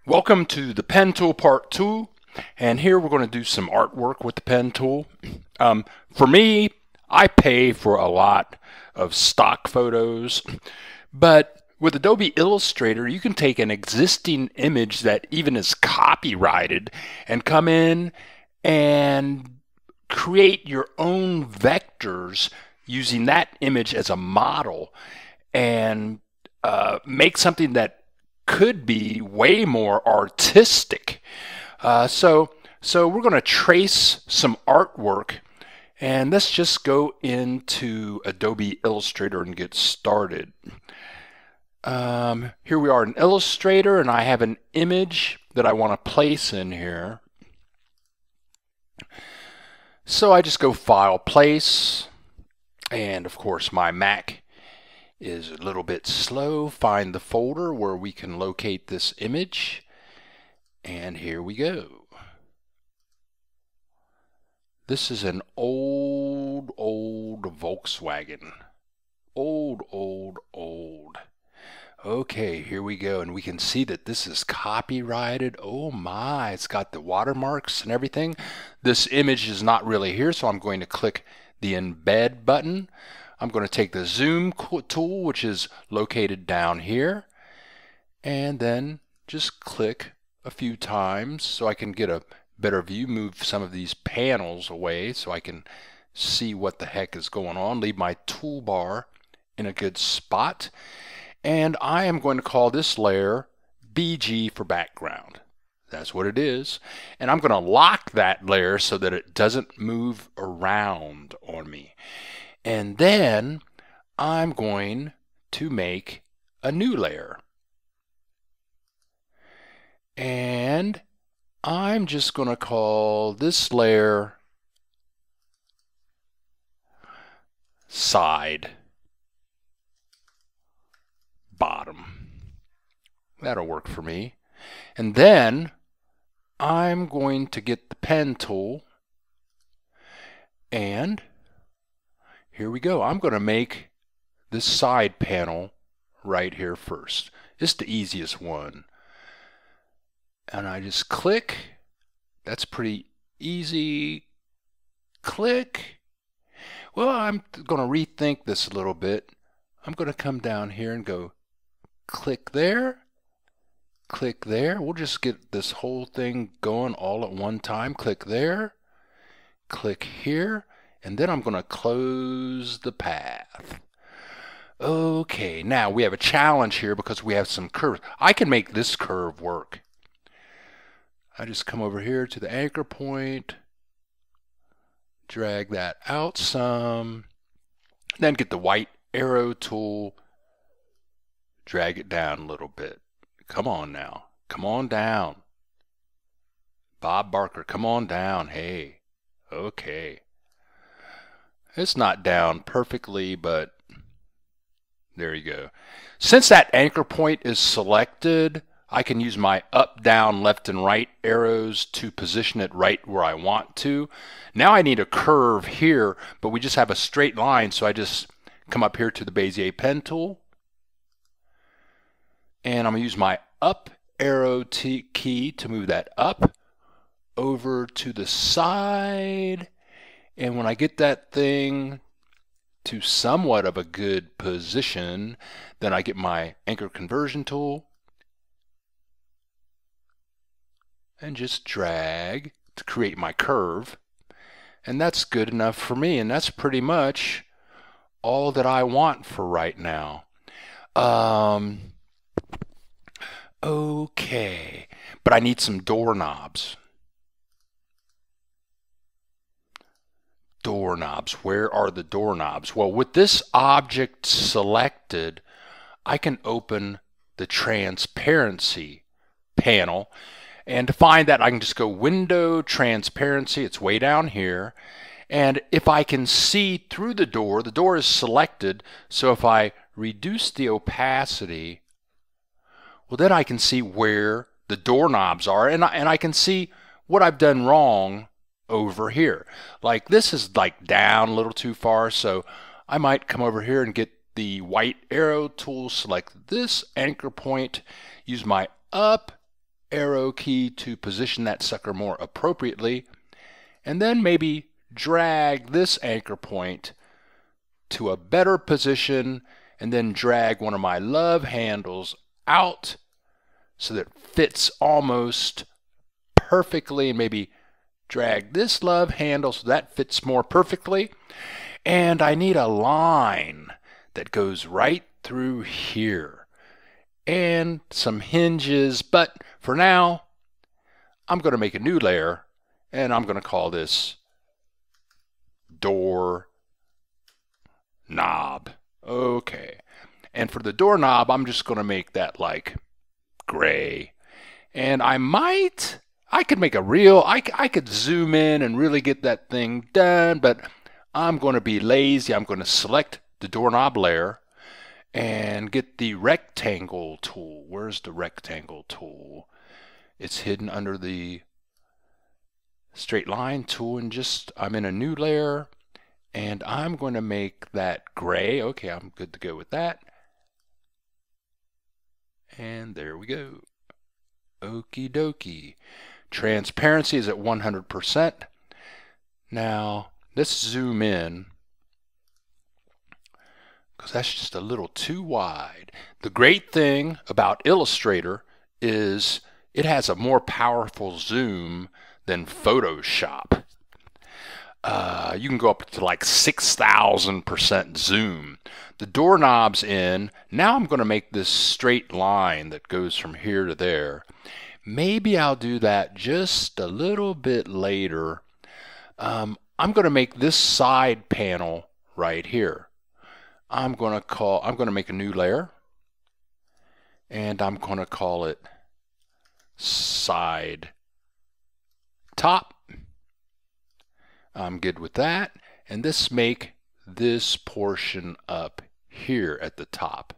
Welcome to the Pen Tool Part 2, and here we're going to do some artwork with the pen tool. For me, I pay for a lot of stock photos, but with Adobe Illustrator, you can take an existing image that even is copyrighted and come in and create your own vectors using that image as a model and make something that could be way more artistic. So we're going to trace some artwork, and let's just go into Adobe Illustrator and get started. Here we are in Illustrator, and I have an image that I want to place in here. So I just go File, Place, and of course my Mac is a little bit slow. Find the folder where we can locate this image, and here we go. This is an old Volkswagen. Old. Okay, here we go, and we can see that this is copyrighted. Oh my, it's got the watermarks and everything. This image is not really here, so I'm going to click the embed button. I'm going to take the zoom tool, which is located down here, and then just click a few times so I can get a better view. Move some of these panels away so I can see what the heck is going on. Leave my toolbar in a good spot, and I am going to call this layer BG for background. That's what it is, and I'm going to lock that layer so that it doesn't move around on me. And then I'm going to make a new layer. And I'm just going to call this layer Side Bottom. That'll work for me. And then I'm going to get the pen tool, and here we go. I'm going to make this side panel right here first. It's the easiest one. And I just click. That's pretty easy. Click. Well, I'm going to rethink this a little bit. I'm going to come down here and go click there. Click there. We'll just get this whole thing going all at one time. Click there. Click here. And then I'm going to close the path. Okay, now we have a challenge here because we have some curves. I can make this curve work. I just come over here to the anchor point, drag that out some, then get the white arrow tool, drag it down a little bit. Come on now. Come on down. Bob Barker, come on down. Hey. Okay. It's not down perfectly, but there you go. Since that anchor point is selected, I can use my up, down, left, and right arrows to position it right where I want to. Now I need a curve here, but we just have a straight line, so I just come up here to the Bezier Pen Tool, and I'm going to use my up arrow key to move that up over to the side. And when I get that thing to somewhat of a good position, then I get my anchor conversion tool and just drag to create my curve. And that's good enough for me, and that's pretty much all that I want for right now. Okay, but I need some doorknobs. Doorknobs. Where are the doorknobs? Well, with this object selected, I can open the transparency panel, and to find that I can just go Window, Transparency. It's way down here, and if I can see through the door is selected, so if I reduce the opacity, well, then I can see where the doorknobs are, and I can see what I've done wrong over here. Like this is like down a little too far, so I might come over here and get the white arrow tool, select this anchor point, use my up arrow key to position that sucker more appropriately, and then maybe drag this anchor point to a better position, and then drag one of my love handles out so that it fits almost perfectly, and maybe drag this love handle so that fits more perfectly. And I need a line that goes right through here and some hinges, but for now I'm going to make a new layer and I'm going to call this door knob. Okay, and for the doorknob I'm just going to make that like gray, and I could make a real, I could zoom in and really get that thing done, but I'm going to be lazy. I'm going to select the doorknob layer and get the rectangle tool. Where's the rectangle tool? It's hidden under the straight line tool, and I'm in a new layer and I'm going to make that gray. Okay, I'm good to go with that. And there we go. Okie dokie. Transparency is at 100%. Now let's zoom in because that's just a little too wide. The great thing about Illustrator is it has a more powerful zoom than Photoshop. You can go up to like 6,000% zoom. The doorknob's in. Now I'm going to make this straight line that goes from here to there. Maybe I'll do that just a little bit later. I'm going to make this side panel right here. I'm going to make a new layer, and I'm going to call it side top. I'm good with that. And make this portion up here at the top.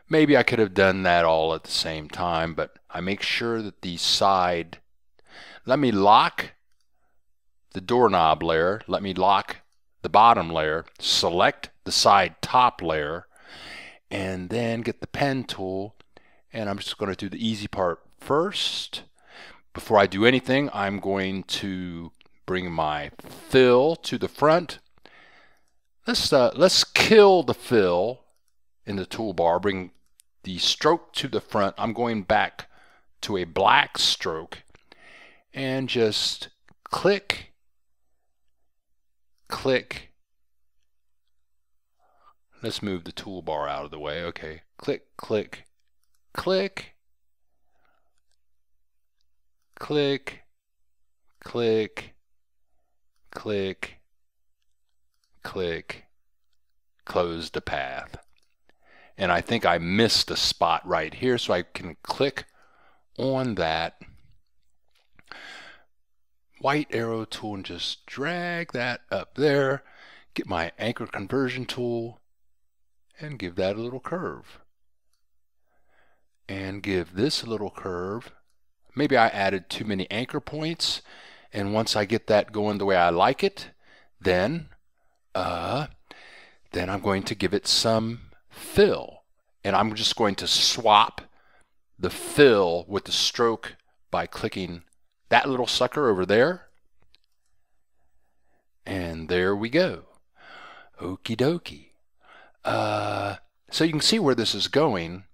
Maybe I could have done that all at the same time, but I make sure that the side, let me lock the doorknob layer, let me lock the bottom layer, select the side top layer, and then get the pen tool, and I'm just going to do the easy part first. Before I do anything, I'm going to bring my fill to the front. Let's kill the fill in the toolbar, bring the stroke to the front. I'm going back to a black stroke and just click, click. Let's move the toolbar out of the way. Okay, click, click, click, click, click, click, click, close the path. And I think I missed a spot right here, so I can click on that white arrow tool and just drag that up there, get my anchor conversion tool and give that a little curve. And give this a little curve. Maybe I added too many anchor points, and once I get that going the way I like it, then I'm going to give it some fill, and I'm just going to swap the fill with the stroke by clicking that little sucker over there, and there we go. Okie dokie. So you can see where this is going.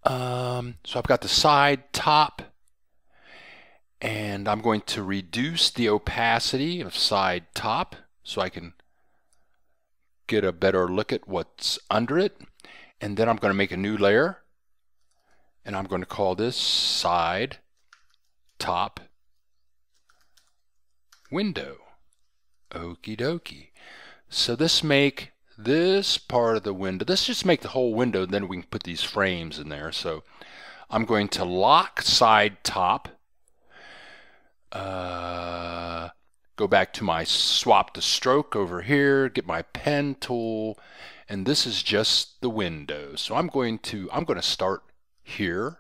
So I've got the side top, and I'm going to reduce the opacity of side top so I can get a better look at what's under it. And then I'm going to make a new layer, and I'm going to call this side top window. Okie dokie. So make this part of the window, let's just make the whole window, then we can put these frames in there. So I'm going to lock side top, go back to my swap the stroke over here, get my pen tool, and this is just the window. So I'm going to start here,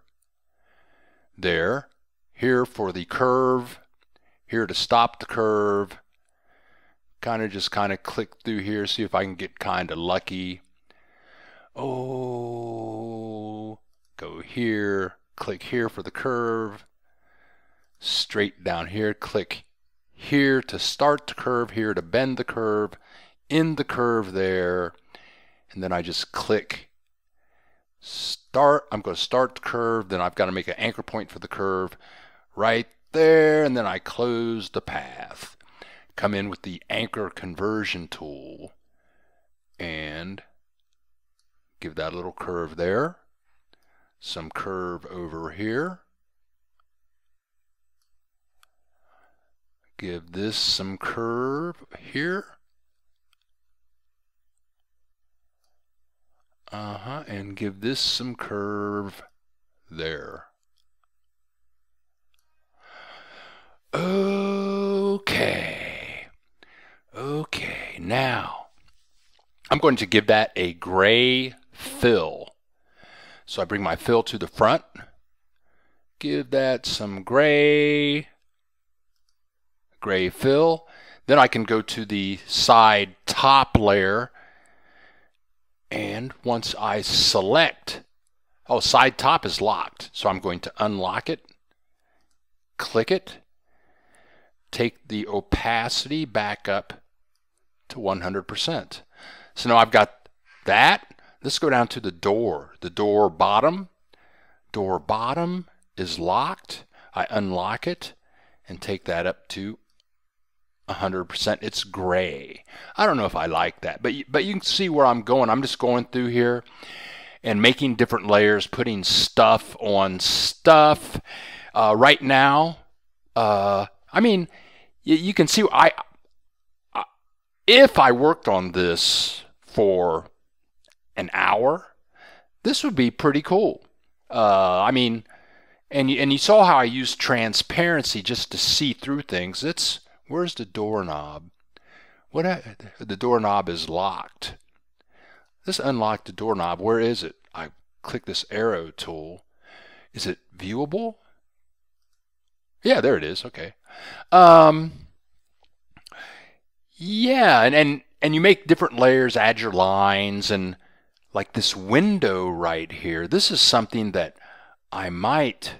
there, here for the curve, here to stop the curve. Kind of click through here, see if I can get kind of lucky. Oh, go here, click here for the curve, straight down here, click here to start the curve, here to bend the curve, in the curve there, and then I just click start. I'm going to start the curve, then I've got to make an anchor point for the curve right there, and then I close the path. Come in with the anchor conversion tool and give that a little curve there, some curve over here, give this some curve here, and give this some curve there. Okay, now I'm going to give that a gray fill. So I bring my fill to the front, give that some gray fill. Then I can go to the side top layer, and once I select, side top is locked, so I'm going to unlock it, click it, take the opacity back up to 100%. So now I've got that. Let's go down to the door. The door bottom is locked. I unlock it and take that up to 100%. It's gray. I don't know if I like that, but you can see where I'm going. I'm just going through here and making different layers, putting stuff on stuff. Right now, I mean, you can see if I worked on this for an hour, this would be pretty cool. I mean, and you saw how I used transparency just to see through things. Where's the doorknob? The doorknob is locked. Let's unlock the doorknob. Where is it? I click this arrow tool. Is it viewable? Yeah, there it is. Okay. Yeah, and you make different layers, add your lines, and like this window right here. This is something that I might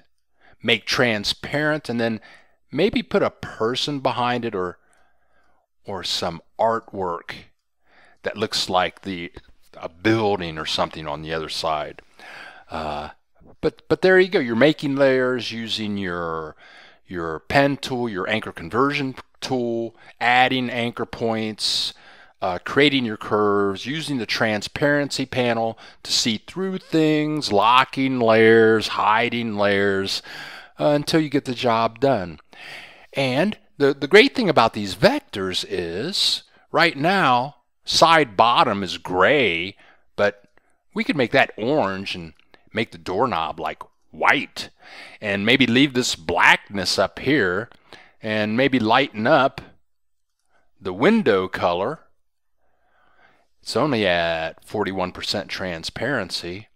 make transparent and then maybe put a person behind it or some artwork that looks like a building or something on the other side. But there you go. You're making layers using your pen tool, your anchor conversion tool, adding anchor points, creating your curves, using the transparency panel to see through things, locking layers, hiding layers, until you get the job done. And the great thing about these vectors is, right now, side bottom is gray, but we could make that orange and make the doorknob like white, and maybe leave this blackness up here, and maybe lighten up the window color. It's only at 41% transparency.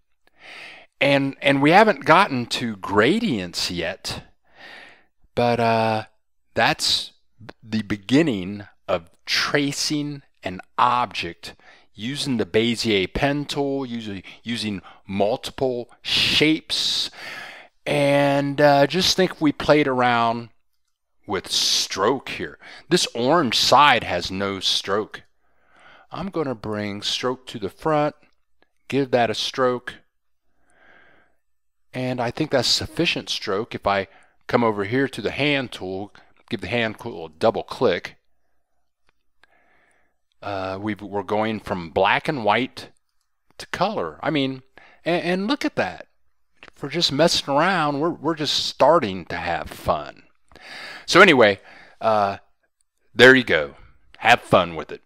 And we haven't gotten to gradients yet, but that's the beginning of tracing an object using the Bezier Pen Tool, using multiple shapes. And just think if we played around with stroke here. This orange side has no stroke. I'm going to bring stroke to the front, give that a stroke, and I think that's sufficient stroke. If I come over here to the hand tool, give the hand tool a double click, we're going from black and white to color. I mean, and look at that. If we're just messing around, we're just starting to have fun. So anyway, there you go. Have fun with it.